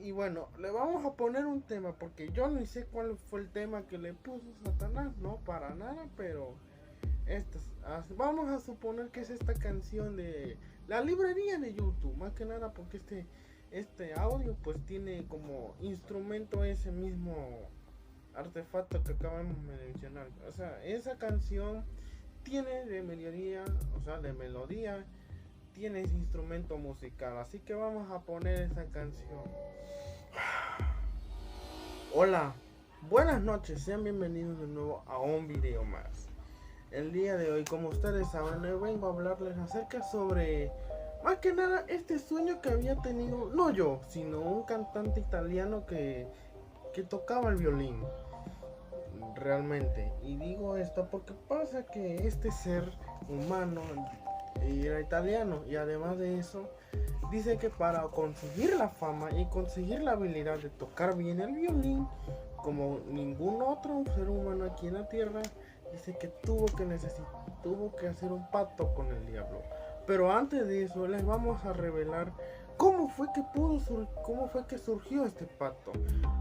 Y bueno, le vamos a poner un tema porque yo ni sé cuál fue el tema que le puso Satanás, no para nada, pero vamos a suponer que es esta canción de la librería de YouTube, más que nada porque este audio pues tiene como instrumento ese mismo artefacto que acabamos de mencionar. O sea, esa canción tiene de melodía, o sea, de melodía, tiene ese instrumento musical. Así que vamos a poner esa canción. Hola, buenas noches, sean bienvenidos de nuevo a un video más. El día de hoy, como ustedes saben, hoy vengo a hablarles acerca sobre, más que nada, este sueño que había tenido, no yo, sino un cantante italiano que tocaba el violín, realmente. Y digo esto porque pasa que este ser humano era italiano y además de eso, dice que para conseguir la fama y conseguir la habilidad de tocar bien el violín, como ningún otro ser humano aquí en la tierra, dice que tuvo que hacer un pacto con el diablo. Pero antes de eso, les vamos a revelar cómo fue que surgió este pacto.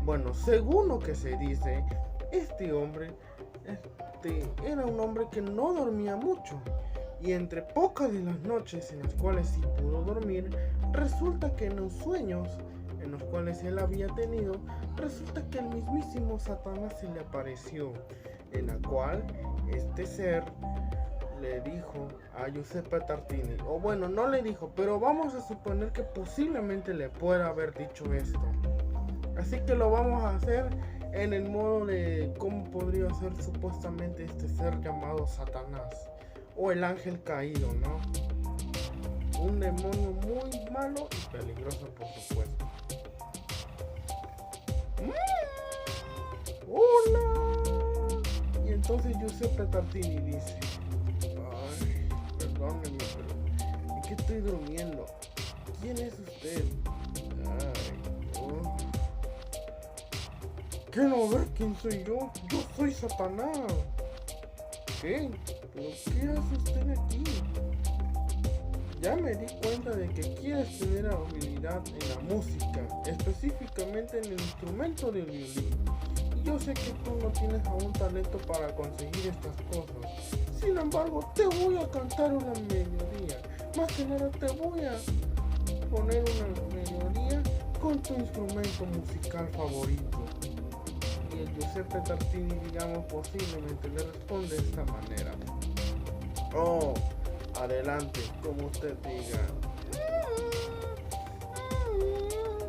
Bueno, según lo que se dice, este hombre era un hombre que no dormía mucho. Y entre pocas de las noches en las cuales sí pudo dormir, resulta que en los sueños en los cuales él había tenido, resulta que el mismísimo Satanás se le apareció, en la cual este ser le dijo a Giuseppe Tartini, o bueno, no le dijo, pero vamos a suponer que posiblemente le pueda haber dicho esto. Así que lo vamos a hacer en el modo de cómo podría ser supuestamente este ser llamado Satanás, o el ángel caído, ¿no? Un demonio muy malo y peligroso, por supuesto. ¡Hola! Y entonces Giuseppe Tartini dice, ay, perdóneme, pero es que estoy durmiendo. ¿Quién es usted? Ay, oh. ¿Qué no ver quién soy yo? Yo soy Satanás. ¿Qué? ¿Pero qué hace usted aquí? Ya me di cuenta de que quieres tener habilidad en la música, específicamente en el instrumento del violín. Y yo sé que tú no tienes aún talento para conseguir estas cosas. Sin embargo, te voy a cantar una melodía. Más que nada te voy a poner una melodía con tu instrumento musical favorito. Y el Giuseppe Tartini, digamos, posiblemente le responde de esta manera. Oh, adelante, como usted diga.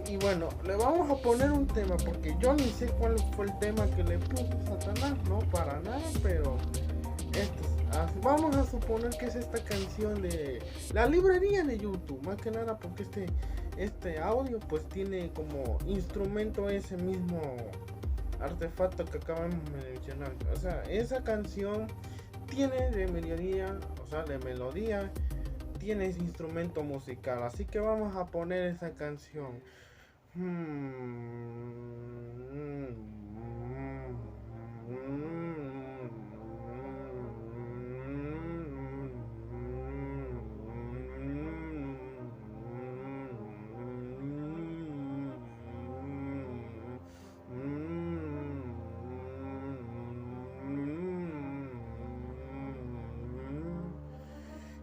Y bueno, le vamos a poner un tema porque yo ni sé cuál fue el tema que le puso Satanás, no para nada, pero vamos a suponer que es esta canción de la librería de YouTube, más que nada porque este audio pues tiene como instrumento ese mismo artefacto que acabamos de mencionar. O sea, esa canción tiene de melodía, o sea, de melodía, tiene ese instrumento musical. Así que vamos a poner esa canción.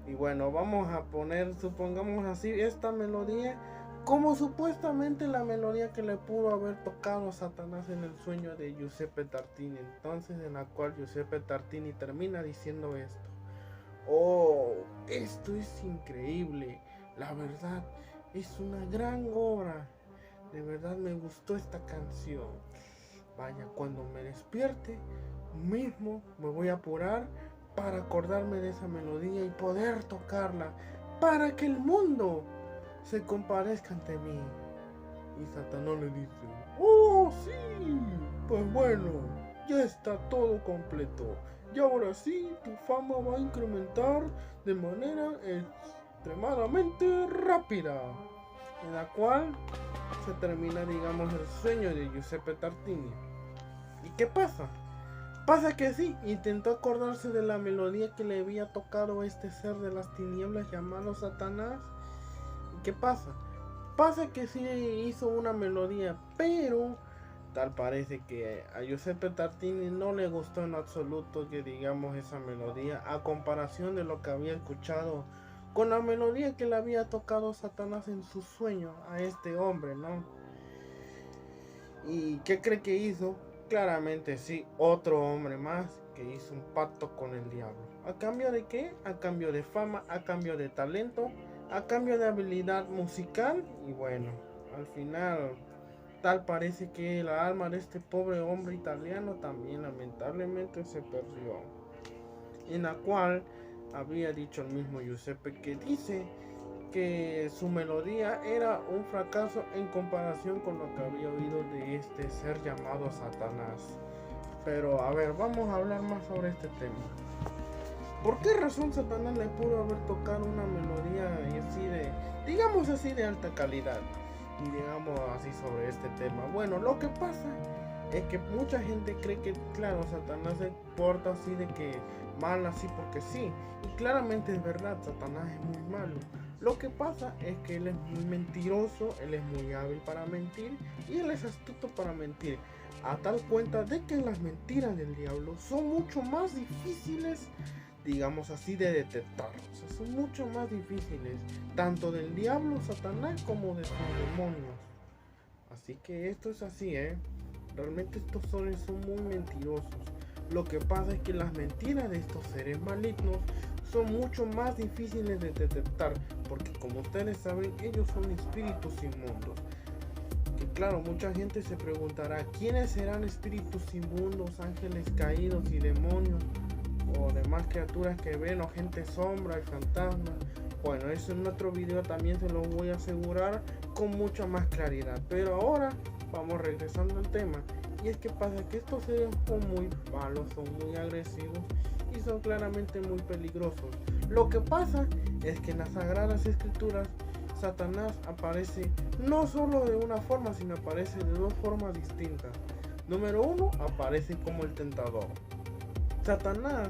Y bueno, vamos a poner, supongamos así, esta melodía como supuestamente la melodía que le pudo haber tocado a Satanás en el sueño de Giuseppe Tartini. Entonces, en la cual Giuseppe Tartini termina diciendo esto. Oh, esto es increíble. La verdad, es una gran obra. De verdad me gustó esta canción. Vaya, cuando me despierte, mismo me voy a apurar para acordarme de esa melodía y poder tocarla para que el mundo se compadezca ante mí. Y Satanás le dice, oh sí, pues bueno, ya está todo completo. Y ahora sí, tu fama va a incrementar de manera extremadamente rápida. En la cual se termina, digamos, el sueño de Giuseppe Tartini. ¿Y qué pasa? Pasa que sí, intentó acordarse de la melodía que le había tocado este ser de las tinieblas llamado Satanás. ¿Y qué pasa? pasa es que sí hizo una melodía, pero tal parece que a Giuseppe Tartini no le gustó en absoluto que digamos esa melodía a comparación de lo que había escuchado con la melodía que le había tocado Satanás en su sueño a este hombre, ¿no? ¿Y qué cree que hizo? Claramente sí, otro hombre más que hizo un pacto con el diablo. ¿A cambio de qué? A cambio de fama, a cambio de talento, a cambio de habilidad musical. Y bueno, al final tal parece que la alma de este pobre hombre italiano también lamentablemente se perdió. En la cual había dicho el mismo Giuseppe, que dice que su melodía era un fracaso en comparación con lo que había oído de este ser llamado Satanás. Pero a ver, vamos a hablar más sobre este tema. ¿Por qué razón Satanás le pudo haber tocado una melodía así de, digamos así, de alta calidad? Y digamos así sobre este tema. Bueno, lo que pasa es que mucha gente cree que, claro, Satanás se porta así de que mal así porque sí. Y claramente es verdad, Satanás es muy malo. Lo que pasa es que él es muy mentiroso, él es muy hábil para mentir y él es astuto para mentir. A tal cuenta de que las mentiras del diablo son mucho más difíciles, digamos así, de detectar. O sea, son mucho más difíciles, tanto del diablo, Satanás, como de sus demonios. Así que esto es así, realmente estos seres son muy mentirosos. Lo que pasa es que las mentiras de estos seres malignos son mucho más difíciles de detectar, porque como ustedes saben, ellos son espíritus inmundos. Que claro, mucha gente se preguntará, ¿quiénes serán espíritus inmundos, ángeles caídos y demonios, o demás criaturas que ven, o gente sombra y fantasmas? Bueno, eso en otro video también se lo voy a asegurar con mucha más claridad. Pero ahora vamos regresando al tema. Y es que pasa que estos seres son muy malos, son muy agresivos y son claramente muy peligrosos. Lo que pasa es que en las Sagradas Escrituras Satanás aparece no solo de una forma, sino aparece de dos formas distintas. Número uno, aparece como el tentador. Satanás,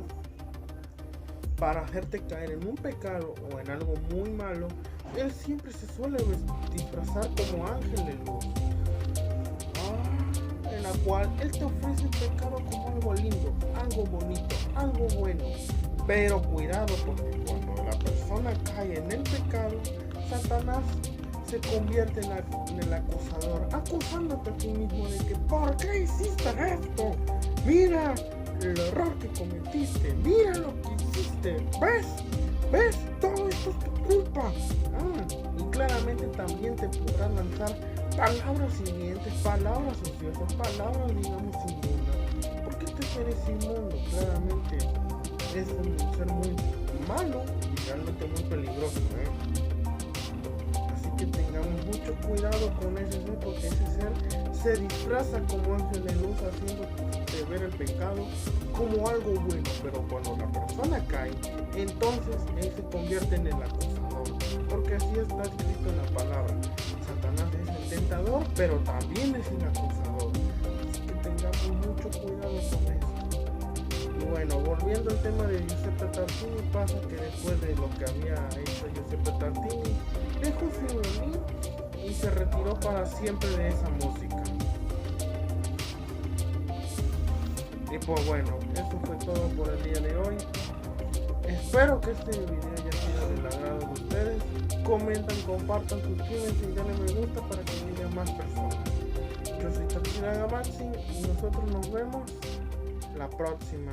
para hacerte caer en un pecado o en algo muy malo, él siempre se suele disfrazar como ángel de luz, en la cual él te ofrece el pecado como algo lindo, algo bonito, algo bueno. Pero cuidado, porque cuando la persona cae en el pecado, Satanás se convierte en el acusador, acusándote a ti mismo de que ¿por qué hiciste esto? Mira el error que cometiste, mira lo que hiciste, ¿ves? Todo esto es tu culpa. Y claramente también te podrá lanzar palabras hirientes, palabras ociosas, palabras digamos inmundas. Porque este ser es inmundo, claramente es un ser muy malo y realmente muy peligroso, Así que tengamos mucho cuidado con ese ser, porque ese ser se disfraza como ángel de luz, haciendo ver el pecado como algo bueno. Pero cuando la persona cae, entonces él se convierte en el acusador, porque así está escrito en la palabra. Satanás es el tentador, pero también es el acusador. Así que tengamos mucho cuidado con eso. Y bueno, volviendo al tema de Giuseppe Tartini, pasa que después de lo que había hecho Giuseppe Tartini, dejó su violín y se retiró para siempre de esa música. Y pues bueno, eso fue todo por el día de hoy. Espero que este video haya sido del agrado de ustedes. Comentan, compartan, suscríbanse y denle me gusta para que lleguen más personas. Yo soy Tatsiraga Maxi y nosotros nos vemos la próxima.